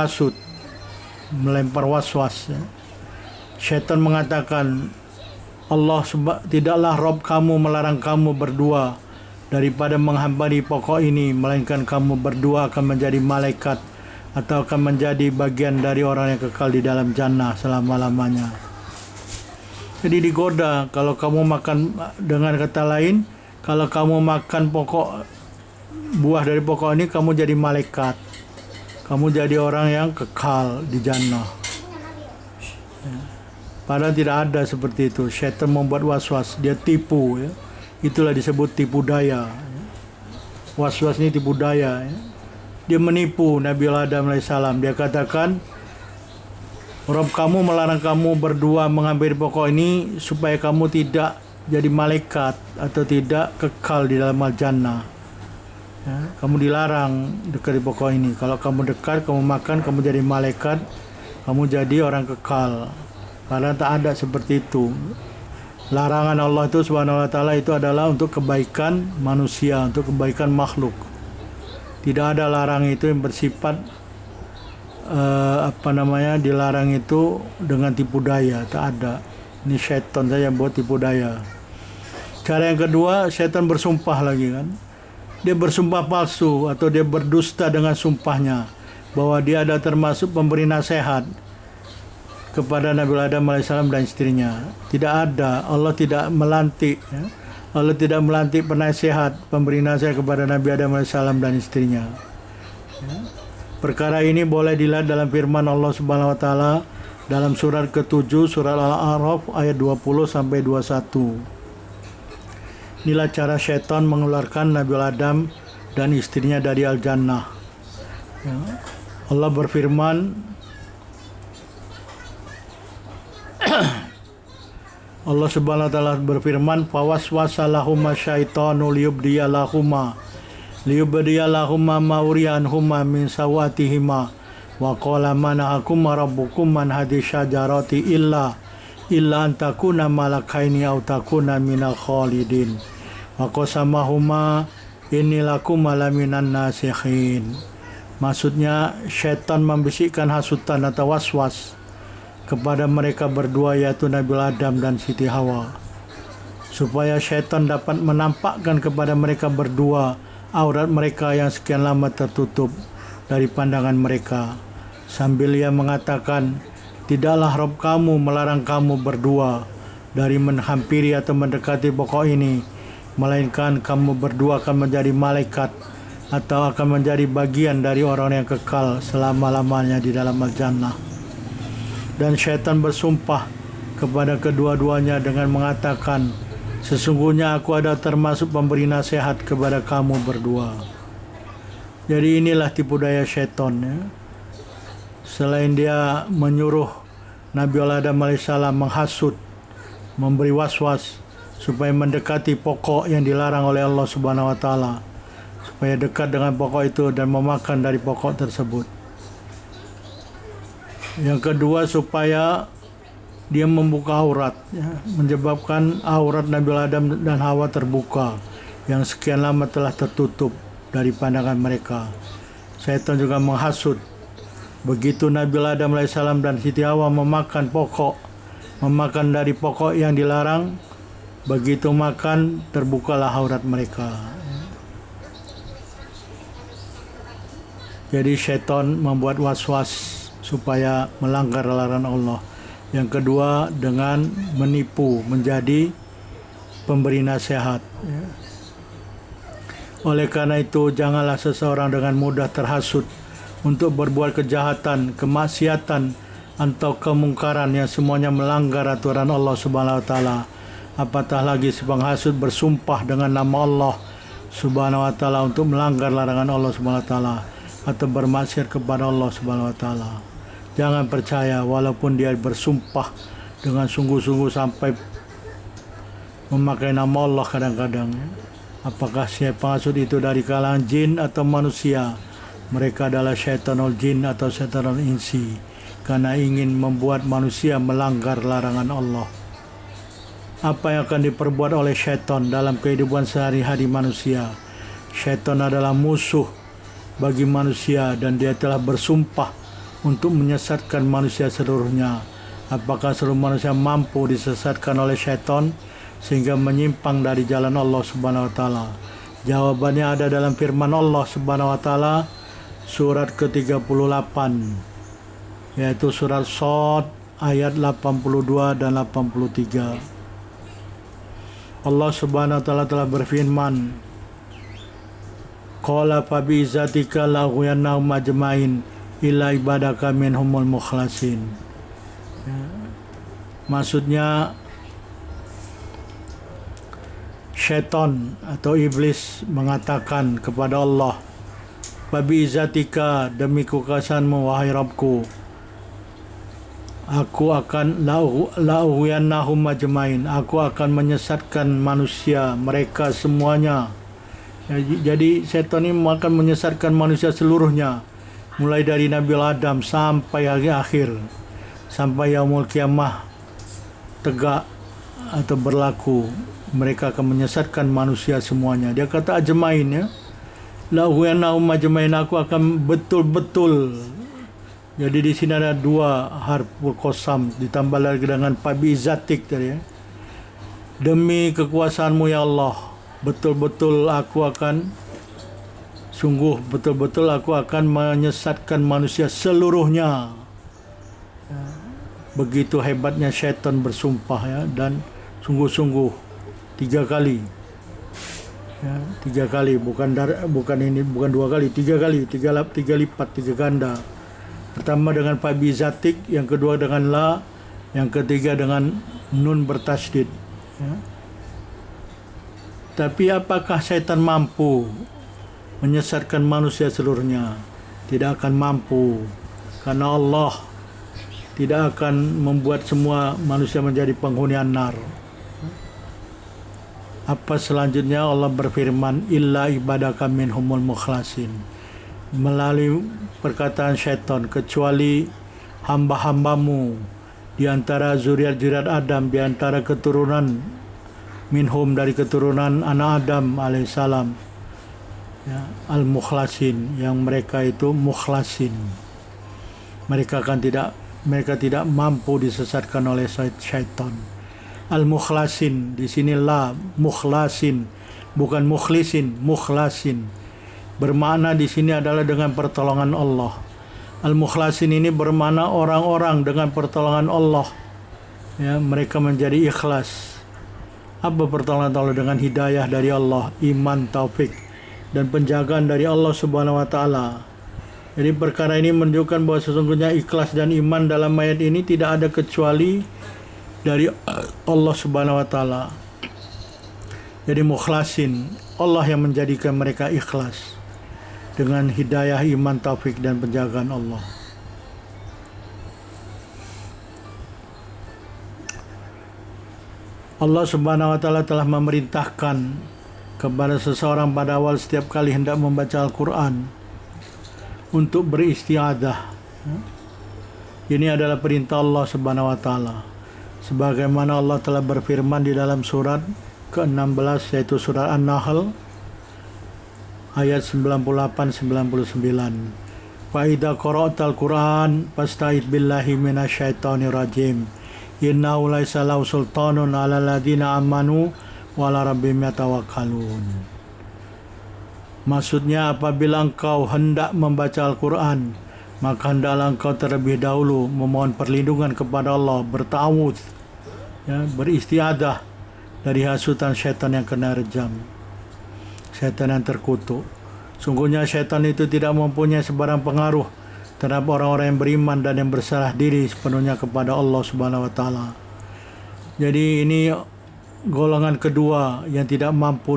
menghasut, melempar waswas. Syaitan mengatakan, tidaklah Rabb kamu melarang kamu berdua daripada menghampiri pokok ini, melainkan kamu berdua akan menjadi malaikat atau akan menjadi bagian dari orang yang kekal di dalam jannah selama-lamanya. Jadi digoda, kalau kamu makan, dengan kata lain, kalau kamu makan buah dari pokok ini, kamu jadi malaikat, kamu jadi orang yang kekal di jannah. Padahal tidak ada seperti itu. Syaitan membuat waswas, dia tipu, ya. Itulah disebut tipu daya. Was-was ini tipu daya, ya. Dia menipu Nabi Adam AS. Dia katakan, Rabb kamu melarang kamu berdua mengambil pokok ini supaya kamu tidak jadi malaikat atau tidak kekal di dalam al-jannah. Ya, kamu dilarang dekat di pokok ini. Kalau kamu dekat, kamu makan, kamu jadi malaikat, kamu jadi orang kekal. Padahal tak ada seperti itu. Larangan Allah itu subhanahu wa ta'ala itu adalah untuk kebaikan manusia, untuk kebaikan makhluk. Tidak ada larang itu yang bersifat dilarang itu dengan tipu daya. Tak ada. Ini syaitan saja yang buat tipu daya. Cara yang kedua, syaitan bersumpah lagi kan. Dia bersumpah palsu atau dia berdusta dengan sumpahnya bahwa dia ada termasuk pemberi nasihat kepada Nabi Adam AS dan istrinya. Tidak ada. Allah tidak melantik, ya. Allah tidak melantik penasihat, pemberi nasihat kepada Nabi Adam AS dan istrinya, ya. Perkara ini boleh dilihat dalam firman Allah Subhanahu wa taala dalam surat ke-7 surat Al-A'raf ayat 20 sampai 21. Inilah cara syaitan mengeluarkan Nabi Adam dan istrinya dari al-jannah, ya. Allah berfirman, Allah Subhanahu wa taala berfirman, fawaswasa lahuma syaitanu liyubdiyalahuma mauriyanhuma min sawatihima wa qala manahakuma rabbukum man hadhihi syajarati illa an takuna malakaini aw takuna minal khalidin wa qasamahuma inni lakum laminan nasikhin. Maksudnya syaitan membisikkan hasutan atau waswas kepada mereka berdua, yaitu Nabi Adam dan Siti Hawa, supaya syaitan dapat menampakkan kepada mereka berdua aurat mereka yang sekian lama tertutup dari pandangan mereka, sambil ia mengatakan, tidaklah Rabb kamu melarang kamu berdua dari menghampiri atau mendekati pokok ini, melainkan kamu berdua akan menjadi malaikat atau akan menjadi bagian dari orang yang kekal selama-lamanya di dalam al-jannah. Dan syaitan bersumpah kepada kedua-duanya dengan mengatakan, sesungguhnya aku ada termasuk pemberi nasihat kepada kamu berdua. Jadi inilah tipu daya syaitan, ya. Selain dia menyuruh Nabi Adam AS menghasut, memberi waswas supaya mendekati pokok yang dilarang oleh Allah Subhanahu wa taala, supaya dekat dengan pokok itu dan memakan dari pokok tersebut. Yang kedua, supaya dia membuka aurat, ya, menyebabkan aurat Nabi Adam dan Hawa terbuka yang sekian lama telah tertutup dari pandangan mereka. Syaitan juga menghasut. Begitu Nabi Adam AS dan Siti Hawa memakan dari pokok yang dilarang, begitu makan terbukalah aurat mereka. Jadi syaitan membuat waswas supaya melanggar larangan Allah. Yang kedua, dengan menipu, menjadi pemberi nasihat, ya. Oleh karena itu, janganlah seseorang dengan mudah terhasut untuk berbuat kejahatan, kemaksiatan atau kemungkaran yang semuanya melanggar aturan Allah Subhanahu wa taala. Apatah lagi si penghasut bersumpah dengan nama Allah Subhanahu wa taala untuk melanggar larangan Allah Subhanahu wa taala atau bermaksiat kepada Allah Subhanahu wa taala. Jangan percaya, walaupun dia bersumpah dengan sungguh-sungguh sampai memakai nama Allah kadang-kadang. Apakah si penghasut itu dari kalangan jin atau manusia? Mereka adalah syaitanul jin atau syaitanul insi, karena ingin membuat manusia melanggar larangan Allah. Apa yang akan diperbuat oleh syaitan dalam kehidupan sehari-hari manusia? Syaitan adalah musuh bagi manusia dan dia telah bersumpah untuk menyesatkan manusia seluruhnya. Apakah seluruh manusia mampu disesatkan oleh syaitan sehingga menyimpang dari jalan Allah Subhanahu wa taala? Jawabannya ada dalam firman Allah Subhanahu wa taala surat ke-38, yaitu surat Shad ayat 82 dan 83. Allah Subhanahu wa taala telah berfirman, qala fa bi izzatika la ghuyannahum ajmain illa ibadaka minhumul mukhlasin. Maksudnya syaitan atau iblis mengatakan kepada Allah, Babi izzatika, demi kekuasaanmu wahai Rabbku, aku akan la'ughwiyannahum ajmain, aku akan menyesatkan manusia mereka semuanya. Jadi syaitan ini akan menyesatkan manusia seluruhnya, mulai dari Nabi Adam sampai hari akhir, sampai yaumul kiamah tegak atau berlaku. Mereka akan menyesatkan manusia semuanya. Dia kata ajmain, ya, la'ughwiyannahum ajmain, aku akan betul-betul. Jadi di sini ada dua harful qasam ditambah lagi dengan fabi izzatik tadi, ya. Demi kekuasaanmu ya Allah, betul-betul aku akan betul-betul aku akan menyesatkan manusia seluruhnya. Begitu hebatnya syaitan bersumpah, ya, dan sungguh-sungguh 3 kali. Ya, 3 kali, bukan 2 kali, 3 kali, 3 lipat, 3 ganda. Pertama dengan fabi zatik, yang kedua dengan la, yang ketiga dengan nun bertasydid. Ya. Tapi apakah syaitan mampu menyesatkan manusia seluruhnya? Tidak akan mampu, karena Allah tidak akan membuat semua manusia menjadi penghuni nar. Apa selanjutnya? Allah berfirman, illa ibadaka minhumul mukhlasin, melalui perkataan syaitan, kecuali hamba-hambamu di antara zuriat-zuriat Adam, di antara keturunan minhum, dari keturunan anak Adam alaihissalam, ya, al-mukhlasin, yang mereka itu mukhlasin. Mereka tidak mampu disesatkan oleh syaitan. Al-mukhlasin di sini la, mukhlasin, bukan mukhlisin, mukhlasin. Bermakna di sini adalah dengan pertolongan Allah. Al-mukhlasin ini bermakna orang-orang dengan pertolongan Allah, ya, mereka menjadi ikhlas. Apa pertolongan Allah? Dengan hidayah dari Allah, iman, taufik, dan penjagaan dari Allah Subhanahu wa taala. Jadi perkara ini menunjukkan bahwa sesungguhnya ikhlas dan iman dalam ayat ini tidak ada kecuali dari Allah Subhanahu wa taala. Jadi mukhlasin, Allah yang menjadikan mereka ikhlas dengan hidayah, iman, taufik, dan penjagaan Allah. Allah Subhanahu wa taala telah memerintahkan kepada seseorang pada awal setiap kali hendak membaca Al-Quran untuk beristiadah. Ini adalah perintah Allah Subhanahu wa taala, sebagaimana Allah telah berfirman di dalam surat ke-16, yaitu surat An-Nahl ayat 98-99. Fa idza qara'tal Qur'an fasta'id billahi minasyaitonir rajim. Innahu laisa lahu sultanun 'alal ladzina amanu wa 'ala rabbihim yatawakkalun. Maksudnya, apabila engkau hendak membaca Al-Quran, maka hendaklah engkau terlebih dahulu memohon perlindungan kepada Allah, berta'awudz, ya, beristiadah dari hasutan syaitan yang kena rejam, syaitan yang terkutuk. Sungguhnya syaitan itu tidak mempunyai sebarang pengaruh terhadap orang-orang yang beriman dan yang berserah diri sepenuhnya kepada Allah Subhanahu wa taala. Jadi ini golongan kedua yang tidak mampu